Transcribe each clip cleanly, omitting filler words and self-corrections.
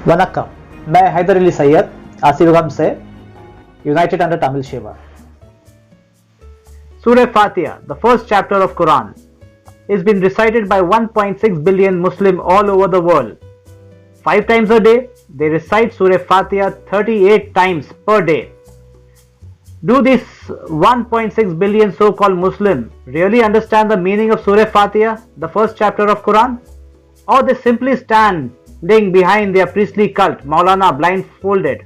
वनक्कम, मैं हैदर अली सैयद आसीवगम से United under Tamil Shiva. Surah Fatiha, the first chapter of Quran, is been recited by 1.6 billion Muslim all over the world. 5 times a day, they recite Surah Fatiha 38 times per day. Do these 1.6 billion so-called Muslim really understand the meaning of Surah Fatiha, the first chapter of Quran? Or they simply standing behind their priestly cult, Maulana, blindfolded?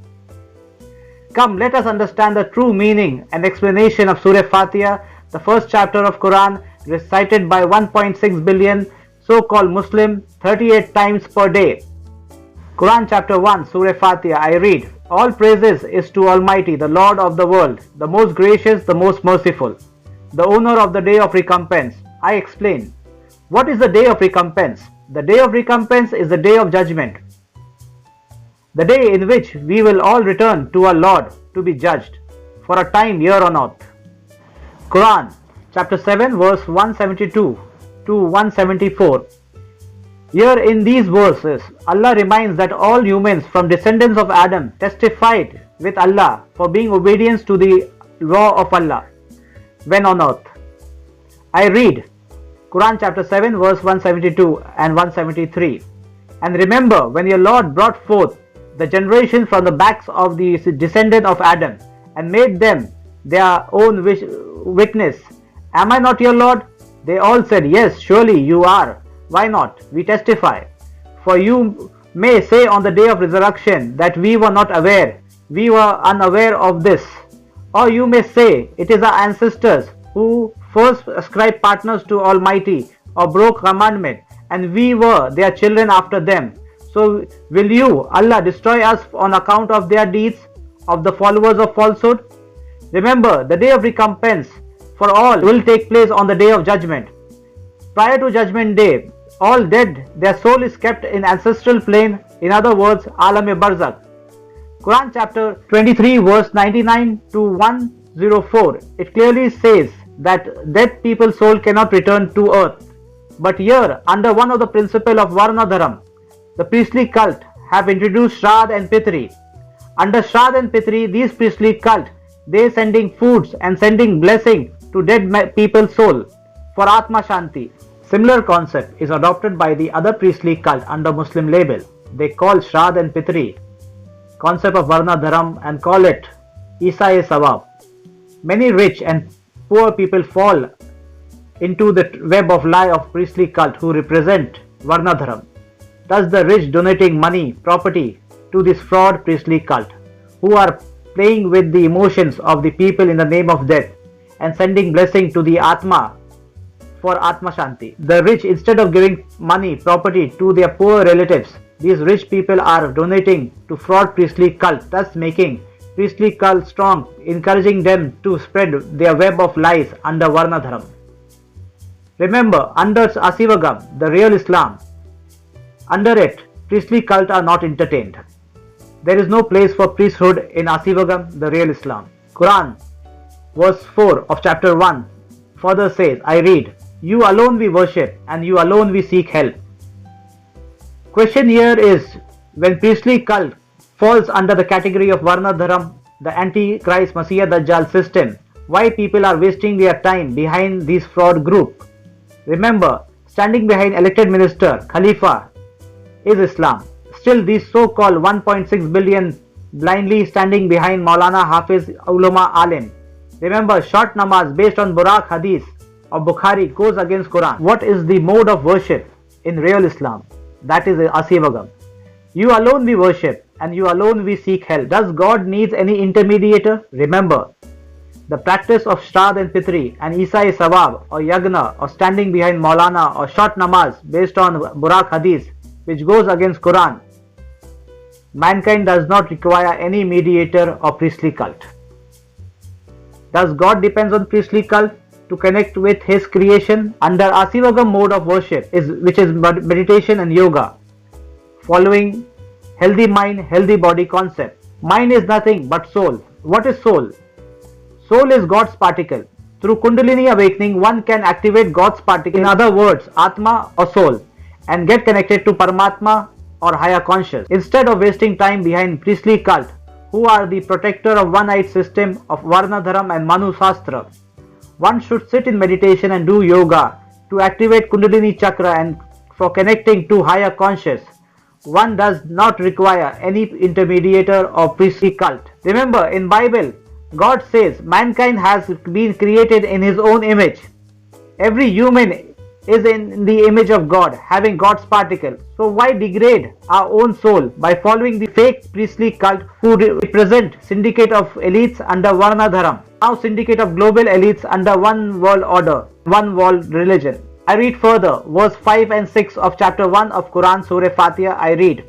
Come, let us understand the true meaning and explanation of Surah Fatiha, the first chapter of Quran, recited by 1.6 billion so-called Muslim 38 times per day. Quran chapter 1, Surah Fatiha, I read, all praises is to Almighty, the Lord of the world, the most gracious, the most merciful, the owner of the day of recompense. I explain. What is the day of recompense? The day of recompense is the day of judgment, the day in which we will all return to our Lord to be judged for a time here on earth. Quran chapter 7 verse 172 to 174. Here in these verses, Allah reminds that all humans from descendants of Adam testified with Allah for being obedient to the law of Allah when on earth. I read Quran chapter 7 verse 172 and 173. And remember when your Lord brought forth the generation from the backs of the descendant of Adam and made them their own witness. Am I not your Lord? They all said, yes, surely you are. Why not? We testify. For you may say on the day of resurrection that we were not aware, we were unaware of this. Or you may say it is our ancestors who first ascribed partners to Almighty or broke commandment, and we were their children after them. So will you, Allah, destroy us on account of their deeds, of the followers of falsehood? Remember, the day of recompense for all will take place on the day of judgment. Prior to judgment day, all dead, their soul is kept in ancestral plane, in other words, Alam-e-Barzakh. Quran chapter 23 verse 99 to 104, it clearly says that dead people's soul cannot return to earth. But here, under one of the principle of Varna Dharam, the priestly cult have introduced Shraddha and Pitri. Under Shraddha and Pitri, these priestly cult, they sending foods and sending blessing to dead people's soul for Atma Shanti. Similar concept is adopted by the other priestly cult under Muslim label. They call Shraddha and Pitri concept of Varna Dharam and call it Aaseevagam. Many rich and poor people fall into the web of lie of priestly cult who represent Varna Dharam. Thus the rich donating money, property to this fraud priestly cult who are playing with the emotions of the people in the name of death and sending blessing to the Atma for Atma Shanti. The rich, instead of giving money, property to their poor relatives, these rich people are donating to fraud priestly cult, thus making priestly cult strong, encouraging them to spread their web of lies under Varna Dharam. Remember, under Aaseevagam, the real Islam, under it, priestly cult are not entertained. There is no place for priesthood in Aaseevagam, the real Islam. Quran, verse 4 of chapter 1, further says, I read, you alone we worship and you alone we seek help. Question here is, when priestly cult falls under the category of Varna Dharam, the Antichrist Messiah Dajjal system, why people are wasting their time behind this fraud group? Remember, standing behind elected minister, Khalifa, is Islam. Still these so-called 1.6 billion blindly standing behind Maulana Hafiz Ulama Alim. Remember, short namaz based on Burak Hadith of Bukhari goes against Quran. What is the mode of worship in real Islam? That is Aaseevagam. You alone we worship and you alone we seek help. Does God needs any intermediator? Remember, the practice of Shraddha and Pitri and Aaseevagam or Yagna or standing behind Maulana or short namaz based on Burak Hadith which goes against Quran. Mankind does not require any mediator or priestly cult. Does God depends on priestly cult to connect with his creation? Under Aaseevagam mode of worship which is meditation and yoga, following healthy mind, healthy body concept. Mind is nothing but soul. What is soul? Soul is God's particle. Through Kundalini awakening, one can activate God's particle, in other words, Atma or soul, and get connected to Paramatma or higher conscious. Instead of wasting time behind priestly cult, who are the protector of one-eyed system of Varna Dharam and Manu Shastra, one should sit in meditation and do yoga to activate Kundalini Chakra and for connecting to higher conscious. One does not require any intermediator or priestly cult. Remember, in Bible, God says mankind has been created in his own image. Every human is in the image of God, having God's particle. So why degrade our own soul by following the fake priestly cult who represent syndicate of elites under Varna Dharam, now syndicate of global elites under one world order, one world religion. I read further, verse 5 and 6 of chapter 1 of Quran, Surah Fatiha. I read,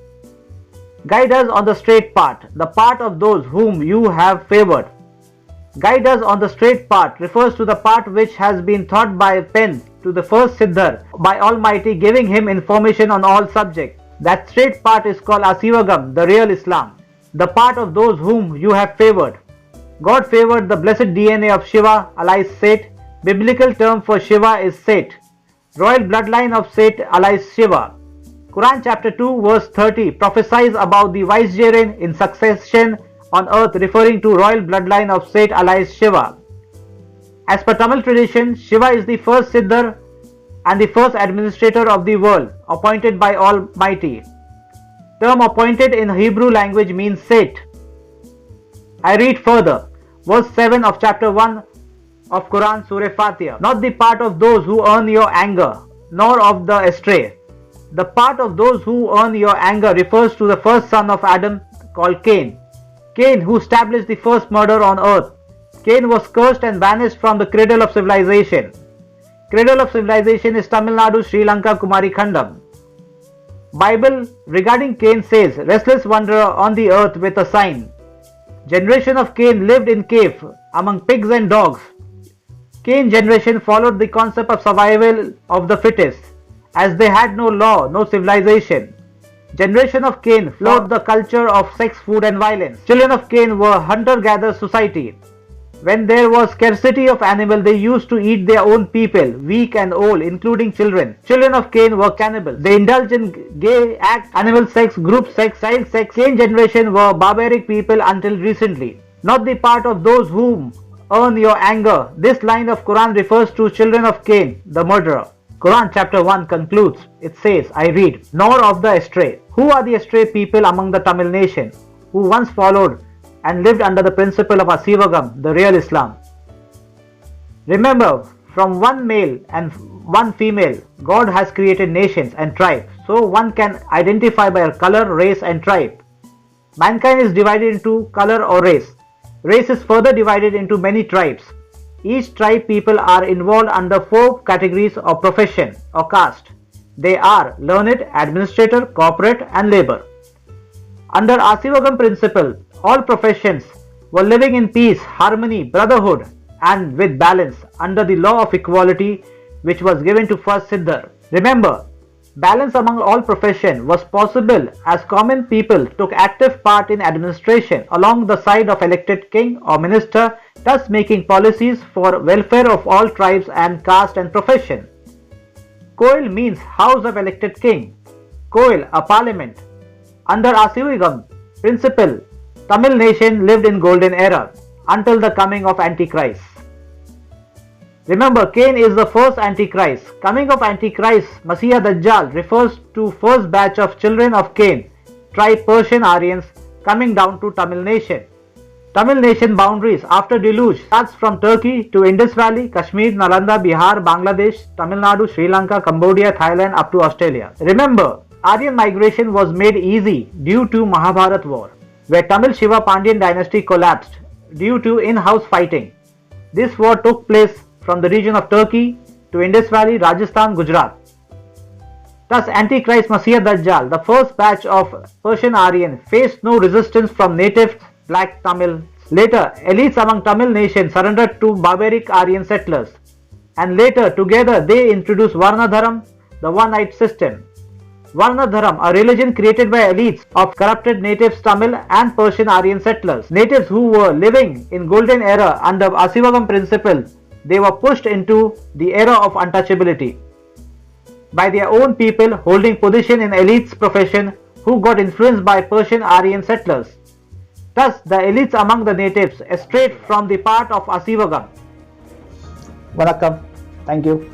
guide us on the straight path, the path of those whom you have favored. Guide us on the straight path refers to the path which has been taught by pen to the first Siddhar by Almighty, giving him information on all subjects. That straight path is called Aaseevagam, the real Islam, the path of those whom you have favored. God favored the blessed DNA of Shiva, alias Set. Biblical term for Shiva is Set. Royal bloodline of Set, alias Shiva. Quran chapter 2 verse 30 prophesies about the vicegerent in succession on earth, referring to royal bloodline of Set, alias Shiva. As per Tamil tradition, Shiva is the first Siddhar and the first administrator of the world, appointed by Almighty. Term appointed in Hebrew language means Set. I read further, verse 7 of chapter 1 of Quran, Surah Fatiha. Not the part of those who earn your anger, nor of the astray. The part of those who earn your anger refers to the first son of Adam called Cain. Cain, who established the first murder on earth. Cain was cursed and banished from the cradle of civilization. Cradle of civilization is Tamil Nadu, Sri Lanka, Kumari Khandam. Bible regarding Cain says, restless wanderer on the earth with a sign. Generation of Cain lived in cave among pigs and dogs. Cain generation followed the concept of survival of the fittest, as they had no law, no civilization. Generation of Cain followed the culture of sex, food and violence. Children of Cain were hunter-gatherer society. When there was scarcity of animal, they used to eat their own people, weak and old, including children. Children of Cain were cannibals. They indulged in gay acts, animal sex, group sex, child sex. Cain generation were barbaric people until recently. Not the part of those whom earn your anger. This line of Quran refers to children of Cain, the murderer. Quran chapter 1 concludes. It says, I read, nor of the astray. Who are the astray people among the Tamil nation, who once followed and lived under the principle of Aaseevagam, the real Islam? Remember, from one male and one female, God has created nations and tribes, so one can identify by color, race and tribe. Mankind is divided into color or race. Race is further divided into many tribes. Each tribe people are involved under 4 categories of profession or caste. They are learned, administrator, corporate and labor. Under Aaseevagam principle, all professions were living in peace, harmony, brotherhood and with balance under the law of equality which was given to first Siddhar. Remember, balance among all professions was possible as common people took active part in administration along the side of elected king or minister, thus making policies for welfare of all tribes and caste and profession. Koil means house of elected king. Koil, a parliament. Under Aaseevagam principle, Tamil nation lived in golden era until the coming of Antichrist. Remember, Cain is the first Antichrist. Coming of Antichrist, Messiah Dajjal, refers to first batch of children of Cain, tribe Persian Aryans, coming down to Tamil nation. Tamil nation boundaries after deluge starts from Turkey to Indus Valley, Kashmir, Nalanda, Bihar, Bangladesh, Tamil Nadu, Sri Lanka, Cambodia, Thailand up to Australia. Remember, Aryan migration was made easy due to Mahabharat war, where Tamil Shiva Pandyan dynasty collapsed due to in-house fighting. This war took place from the region of Turkey to Indus Valley, Rajasthan, Gujarat. Thus, Antichrist Messiah Dajjal, the first batch of Persian Aryan, faced no resistance from native black Tamils. Later, elites among Tamil nation surrendered to barbaric Aryan settlers. And later, together, they introduced Varna Dharam, the one-eyed system. Varna Dharam, a religion created by elites of corrupted natives Tamil and Persian Aryan settlers. Natives who were living in golden era under Aaseevagam principle, they were pushed into the era of untouchability by their own people holding position in elites profession who got influenced by Persian Aryan settlers. Thus, the elites among the natives strayed from the path of Aaseevagam. Vanakkam. Thank you.